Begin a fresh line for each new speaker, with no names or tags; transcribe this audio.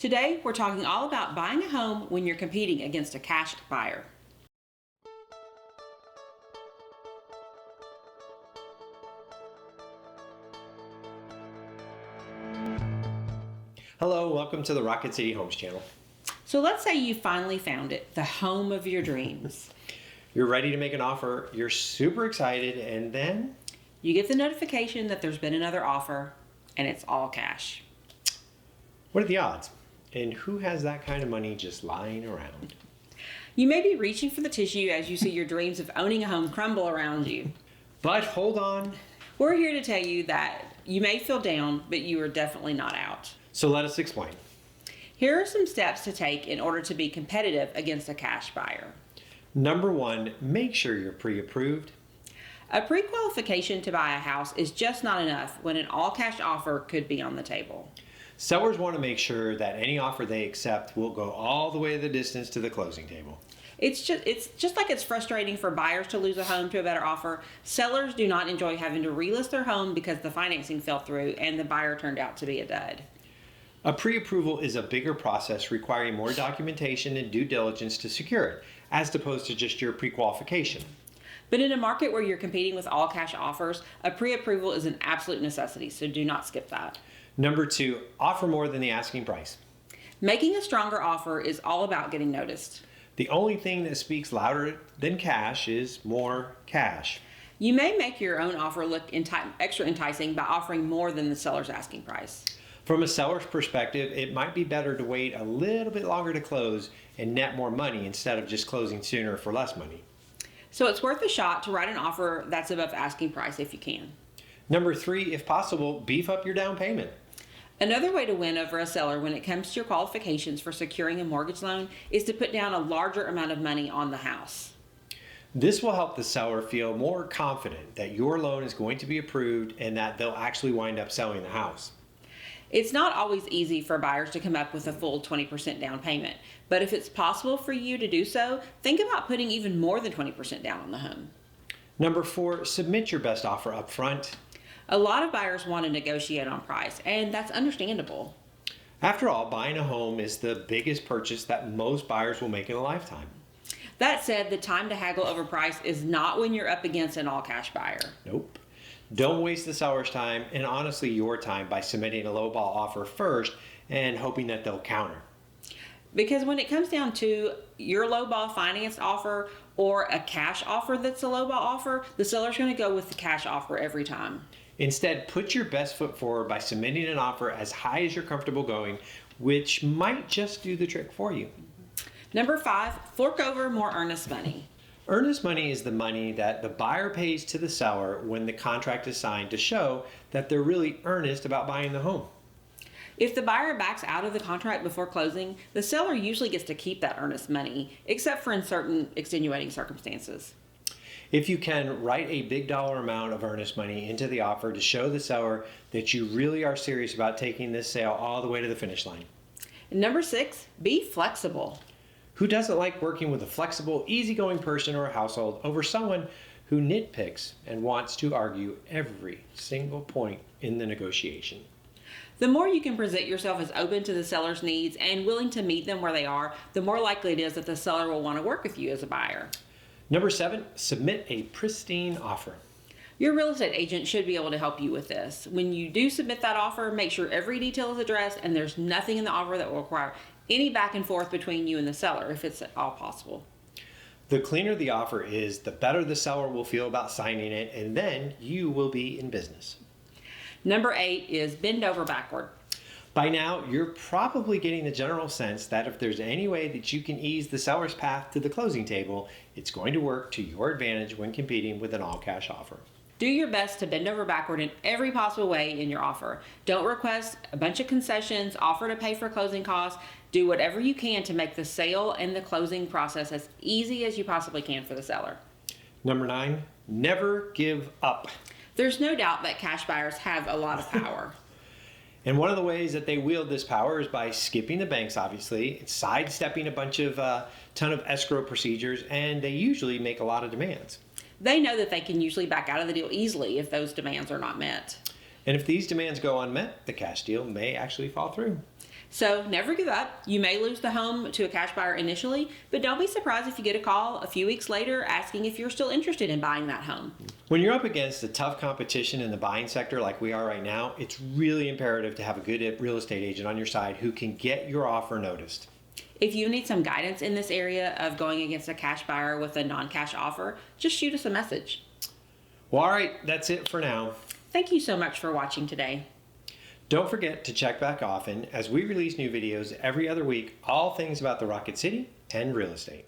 Today, we're talking all about buying a home when you're competing against a cash buyer.
Hello, welcome to the Rocket City Homes channel.
So let's say you finally found it, the home of your dreams.
You're ready to make an offer, you're super excited, and then
You get the notification that there's been another offer, and it's all cash.
what are the odds? And who has that kind of money just lying around?
You may be reaching for the tissue as you see your dreams of owning a home crumble around you.
But hold on.
We're here to tell you that you may feel down, but you are definitely not out.
So let us explain.
Here are some steps to take in order to be competitive against a cash buyer.
Number one, make sure you're pre-approved.
A pre-qualification to buy a house is just not enough when an all-cash offer could be on the table.
Sellers want to make sure that any offer they accept will go all the way the distance to the closing table.
It's just like it's frustrating for buyers to lose a home to a better offer. Sellers do not enjoy having to relist their home because the financing fell through and the buyer turned out to be a dud.
A pre-approval is a bigger process requiring more documentation and due diligence to secure it, as opposed to just your pre-qualification.
But in a market where you're competing with all cash offers, a pre-approval is an absolute necessity, so do not skip that.
Number two, offer more than the asking price.
Making a stronger offer is all about getting noticed.
The only thing that speaks louder than cash is more cash.
You may make your own offer look extra enticing by offering more than the seller's asking price.
From a seller's perspective, it might be better to wait a little bit longer to close and net more money instead of just closing sooner for less money.
So it's worth a shot to write an offer that's above asking price if you can.
Number three, if possible, beef up your down payment.
Another way to win over a seller when it comes to your qualifications for securing a mortgage loan is to put down a larger amount of money on the house.
This will help the seller feel more confident that your loan is going to be approved and that they'll actually wind up selling the house.
It's not always easy for buyers to come up with a full 20% down payment, but if it's possible for you to do so, think about putting even more than 20% down on the home.
Number four, submit your best offer up front.
A lot of buyers want to negotiate on price, and that's understandable.
After all, buying a home is the biggest purchase that most buyers will make in a lifetime.
That said, the time to haggle over price is not when you're up against an all-cash buyer.
Nope. Don't waste the seller's time and honestly your time by submitting a lowball offer first and hoping that they'll counter.
Because when it comes down to your lowball finance offer or a cash offer that's a lowball offer, the seller's going to go with the cash offer every time.
Instead, put your best foot forward by submitting an offer as high as you're comfortable going, which might just do the trick for you.
Number five, fork over more earnest money.
Earnest money is the money that the buyer pays to the seller when the contract is signed to show that they're really earnest about buying the home.
If the buyer backs out of the contract before closing, the seller usually gets to keep that earnest money, except for in certain extenuating circumstances.
If you can, write a big dollar amount of earnest money into the offer to show the seller that you really are serious about taking this sale all the way to the finish line.
And number six, be flexible.
Who doesn't like working with a flexible, easygoing person or a household over someone who nitpicks and wants to argue every single point in the negotiation?
The more you can present yourself as open to the seller's needs and willing to meet them where they are, the more likely it is that the seller will want to work with you as a buyer.
Number seven, submit a pristine offer.
Your real estate agent should be able to help you with this. When you do submit that offer, make sure every detail is addressed and there's nothing in the offer that will require any back and forth between you and the seller, if it's at all possible.
The cleaner the offer is, the better the seller will feel about signing it, and then you will be in business.
Number eight is bend over backward.
By now, you're probably getting the general sense that if there's any way that you can ease the seller's path to the closing table, it's going to work to your advantage when competing with an all-cash offer.
Do your best to bend over backward in every possible way in your offer. Don't request a bunch of concessions, offer to pay for closing costs. Do whatever you can to make the sale and the closing process as easy as you possibly can for the seller.
Number nine, never give up.
There's no doubt that cash buyers have a lot of power.
And one of the ways that they wield this power is by skipping the banks, obviously, sidestepping a bunch of ton of escrow procedures, and they usually make a lot of demands.
They know that they can usually back out of the deal easily if those demands are not met.
And if these demands go unmet, the cash deal may actually fall through.
So never give up. You may lose the home to a cash buyer initially, but don't be surprised if you get a call a few weeks later asking if you're still interested in buying that home.
When you're up against a tough competition in the buying sector like we are right now, it's really imperative to have a good real estate agent on your side who can get your offer noticed.
If you need some guidance in this area of going against a cash buyer with a non-cash offer, just shoot us a message.
Well, all right, that's it for now.
Thank you so much for watching today.
Don't forget to check back often as we release new videos every other week, all things about the Rocket City and real estate.